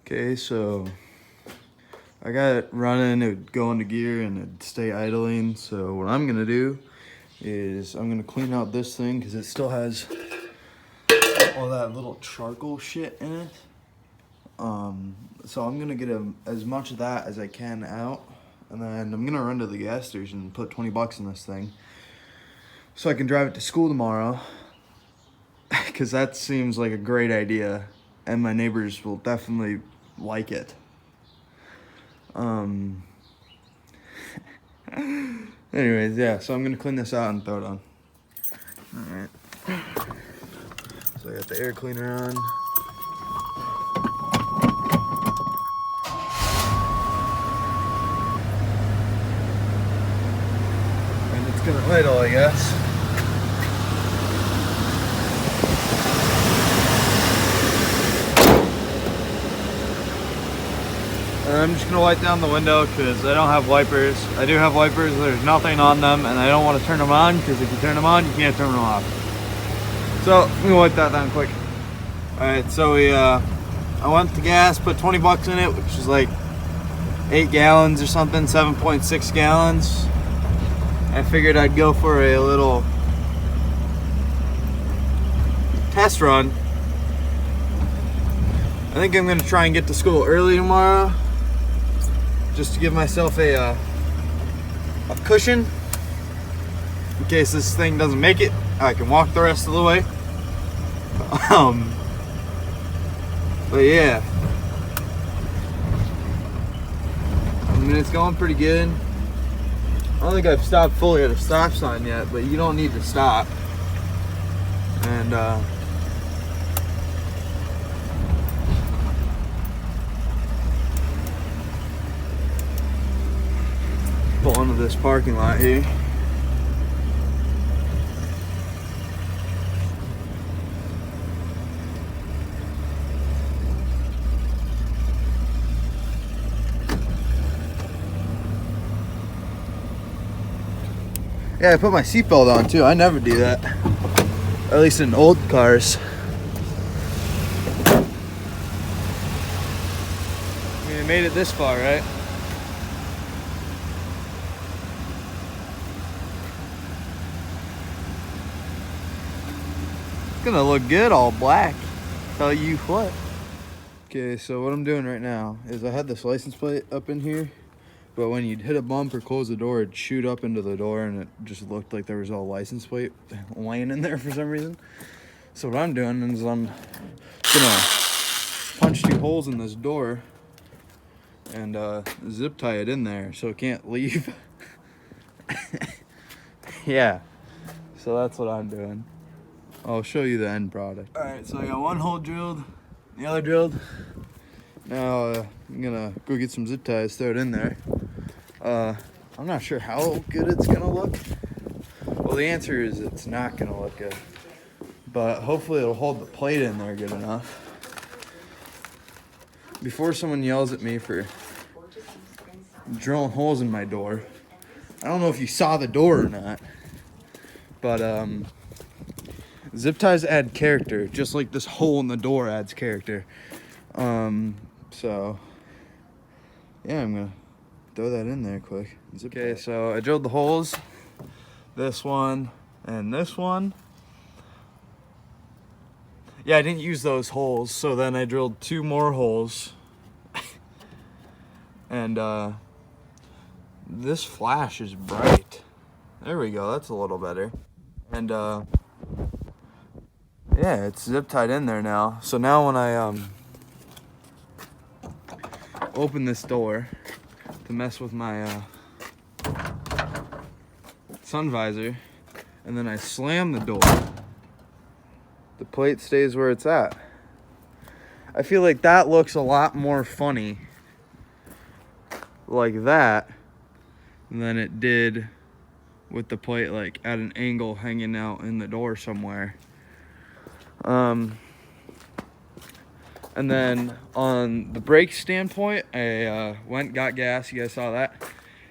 Okay, so I got it running, it would go into gear and it'd stay idling. So what I'm gonna do is I'm gonna clean out this thing because it still has all that little charcoal shit in it. So I'm gonna get as much of that as I can out, and then I'm gonna run to the gas station and put 20 bucks in this thing so I can drive it to school tomorrow, because that seems like a great idea and my neighbors will definitely like it. Anyways, yeah, so I'm gonna clean this out and throw it on. Alright. So I got the air cleaner on. And it's gonna idle, I guess. And I'm just gonna wipe down the window because I don't have wipers. I do have wipers, there's nothing on them, and I don't want to turn them on because if you turn them on, you can't turn them off. So I'm gonna wipe that down quick. Alright, so I went to gas, put 20 bucks in it, which is like 8 gallons or something, 7.6 gallons. I figured I'd go for a little test run. I think I'm gonna try and get to school early tomorrow, just to give myself a cushion in case this thing doesn't make it. I can walk the rest of the way. But yeah, I mean, it's going pretty good. I don't think I've stopped fully at a stop sign yet, but you don't need to stop. And pull into this parking lot here. Yeah, I put my seatbelt on too. I never do that. At least in old cars. I mean, I made it this far, right? It's gonna look good all black. Tell you what. Okay, so what I'm doing right now is I had this license plate up in here, but when you'd hit a bump or close the door, it'd shoot up into the door and it just looked like there was a license plate laying in there for some reason. So what I'm doing is I'm gonna punch 2 holes in this door and zip tie it in there so it can't leave. Yeah, so that's what I'm doing. I'll show you the end product. All right, so I got 1 hole drilled, the other drilled. Now I'm gonna go get some zip ties, throw it in there. I'm not sure how good it's gonna look. Well, the answer is it's not gonna look good, but hopefully it'll hold the plate in there good enough. Before someone yells at me for drilling holes in my door, I don't know if you saw the door or not, but zip ties add character, just like this hole in the door adds character. So yeah, I'm gonna throw that in there quick. Okay, so I drilled the holes, this one and this one. Yeah, I didn't use those holes, so then I drilled 2 more holes. And this flash is bright. There we go, that's a little better. And yeah, it's zip tied in there now. So now when I open this door to mess with my sun visor, and then I slam the door, the plate stays where it's at. I feel like that looks a lot more funny like that than it did with the plate like at an angle hanging out in the door somewhere. And then on the brake standpoint, I got gas. You guys saw that.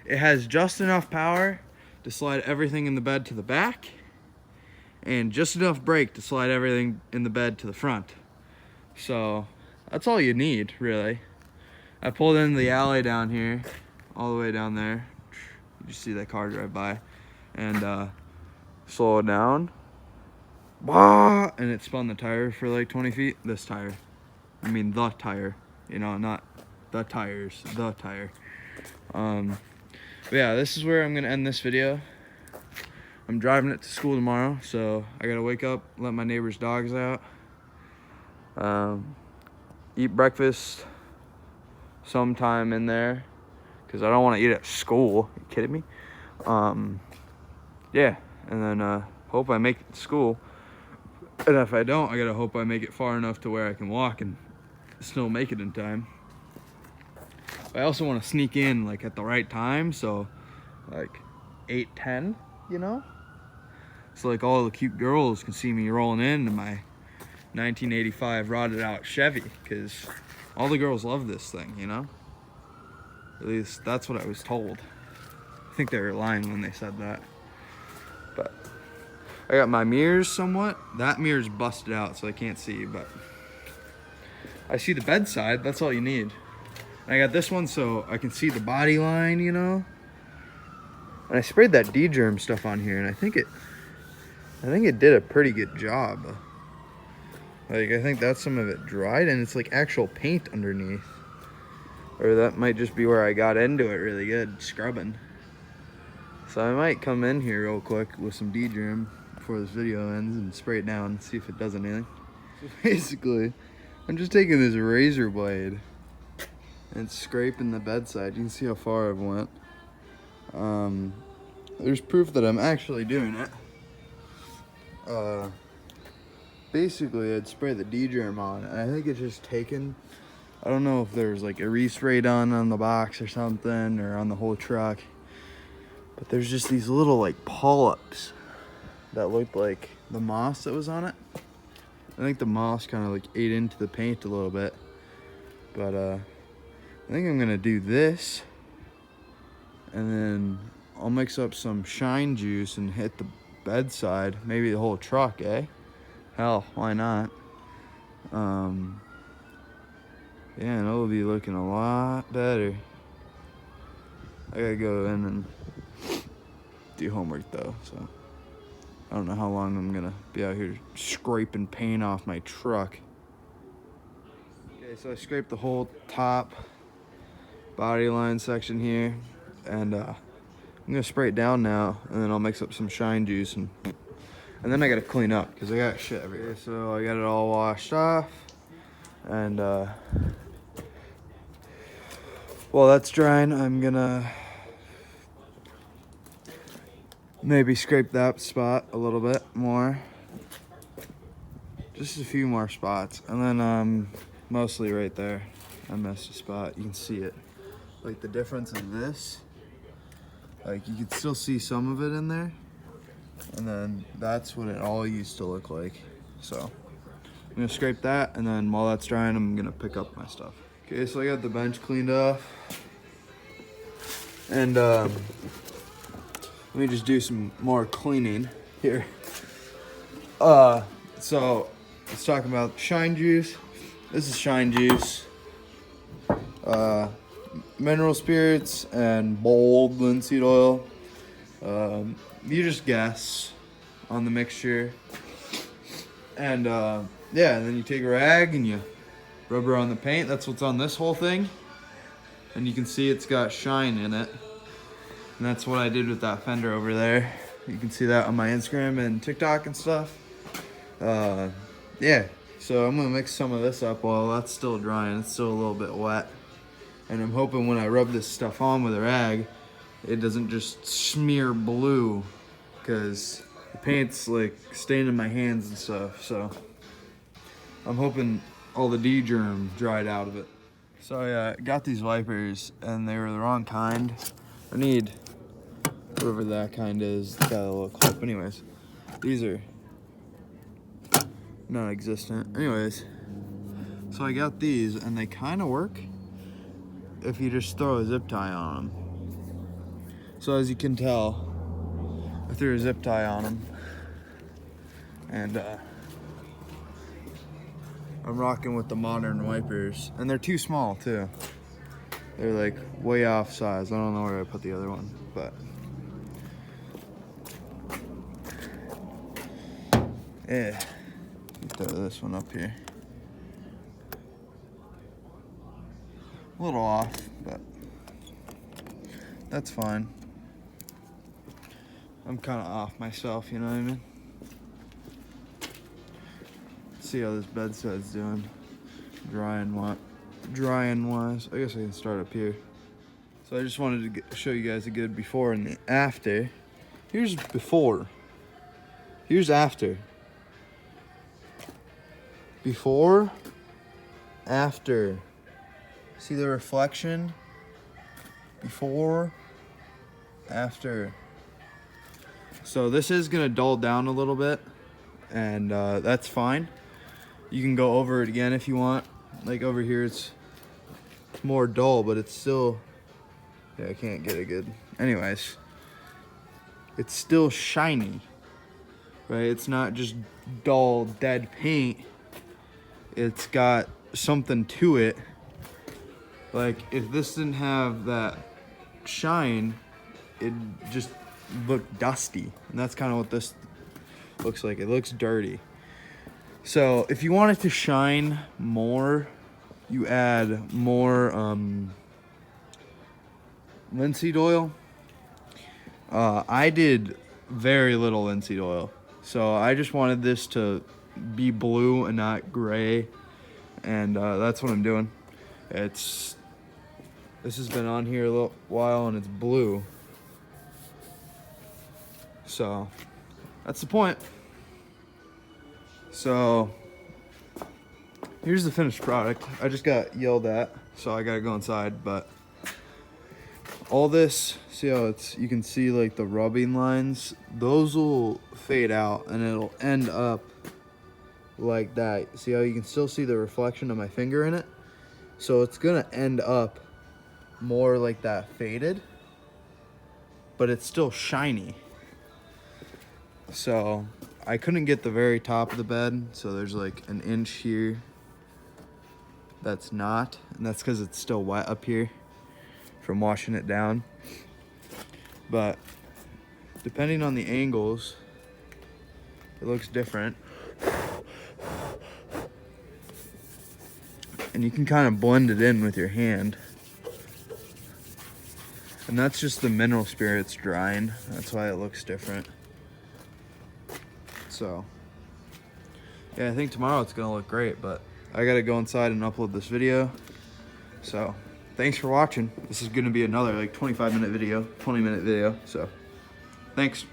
It has just enough power to slide everything in the bed to the back, and just enough brake to slide everything in the bed to the front. So That's all you need, really. I pulled into the alley down here, all the way down there. You just see that car drive by, and slow it down. Bah! And it spun the tire for like 20 feet. This tire. I mean the tire. You know, not the tires. The tire. But yeah, this is where I'm gonna end this video. I'm driving it to school tomorrow, so I gotta wake up, let my neighbor's dogs out, eat breakfast sometime in there, because I don't want to eat at school. Are you kidding me? Yeah, and then hope I make it to school. And if I don't, I gotta hope I make it far enough to where I can walk and still make it in time. I also want to sneak in like at the right time, so like 8:10, you know? So like all the cute girls can see me rolling into my 1985 rotted out Chevy, because all the girls love this thing, you know? At least that's what I was told. I think they were lying when they said that. But I got my mirrors somewhat. That mirror's busted out, so I can't see, but I see the bedside. That's all you need. And I got this one so I can see the body line, you know? And I sprayed that D-germ stuff on here, and I think it did a pretty good job. Like, I think that's some of it dried, and it's like actual paint underneath. Or that might just be where I got into it really good, scrubbing. So I might come in here real quick with some D-germ before this video ends and spray it down and see if it does anything. So basically, I'm just taking this razor blade and scraping the bedside. You can see how far I've went. There's proof that I'm actually doing it. Basically, I'd spray the D-germ on, and I think it's just taken. I don't know if there's like a respray done on the box or something, or on the whole truck. But there's just these little like polyps that looked like the moss that was on it. I think the moss kind of like ate into the paint a little bit. But I think I'm gonna do this, and then I'll mix up some shine juice and hit the bedside, maybe the whole truck, eh? Hell, why not? Yeah, and it'll be looking a lot better. I gotta go in and do homework though, so I don't know how long I'm gonna be out here scraping paint off my truck. Okay, so I scraped the whole top body line section here, and I'm gonna spray it down now, and then I'll mix up some shine juice, and then I gotta clean up because I got shit everywhere. So I got it all washed off, and while that's drying, I'm gonna maybe scrape that spot a little bit more, just a few more spots, and then mostly right there I missed a spot. You can see it, like the difference in this, like you can still see some of it in there, and then that's what it all used to look like. So I'm gonna scrape that, and then while that's drying, I'm gonna pick up my stuff. Okay, so I got the bench cleaned off, and let me just do some more cleaning here. So let's talk about shine juice. This is shine juice, mineral spirits, and bold linseed oil. You just guess on the mixture, and yeah, and then you take a rag and you rub her on the paint. That's what's on this whole thing, and you can see it's got shine in it, and that's what I did with that fender over there. You can see that on my Instagram and TikTok and stuff. Yeah, so I'm gonna mix some of this up while that's still drying. It's still a little bit wet, and I'm hoping when I rub this stuff on with a rag, it doesn't just smear blue, because the paint's like staining my hands and stuff. So I'm hoping all the D-germ dried out of it. So yeah, I got these wipers, and they were the wrong kind. I need whatever that kind is, got a little clip. Anyways, these are non-existent. Anyways, so I got these, and they kind of work if you just throw a zip tie on them. So as you can tell, I threw a zip tie on them, and I'm rocking with the modern wipers, and they're too small too. They're like way off size. I don't know where I put the other one, but yeah. Throw this one up here. A little off, but that's fine. I'm kind of off myself, you know what I mean? See how this bedside's doing. Drying wise. I guess I can start up here. So I just wanted to show you guys a good before and the after. Here's before. Here's after. Before, after. See the reflection? Before, after. So this is gonna dull down a little bit, and that's fine. You can go over it again if you want. Like over here, it's more dull, but it's still, yeah, I can't get it good. Anyways, it's still shiny, right? It's not just dull, dead paint. It's got something to it. Like if this didn't have that shine, it'd just look dusty. And that's kind of what this looks like. It looks dirty. So if you want it to shine more, you add more linseed oil. I did very little linseed oil. So I just wanted this to be blue and not gray. And that's what I'm doing. This has been on here a little while and it's blue. So that's the point. So here's the finished product. I just got yelled at, so I gotta go inside, but all this, see how you can see like the rubbing lines? Those will fade out and it'll end up like that. See how you can still see the reflection of my finger in it? So it's gonna end up more like that faded, but it's still shiny. So I couldn't get the very top of the bed, so there's like an inch here that's not, and that's because it's still wet up here from washing it down. But depending on the angles, it looks different. And you can kind of blend it in with your hand. And that's just the mineral spirits drying. That's why it looks different. So, yeah, I think tomorrow it's gonna look great, but I gotta go inside and upload this video. So, thanks for watching. This is gonna be another like 25-minute video, 20-minute video, so thanks.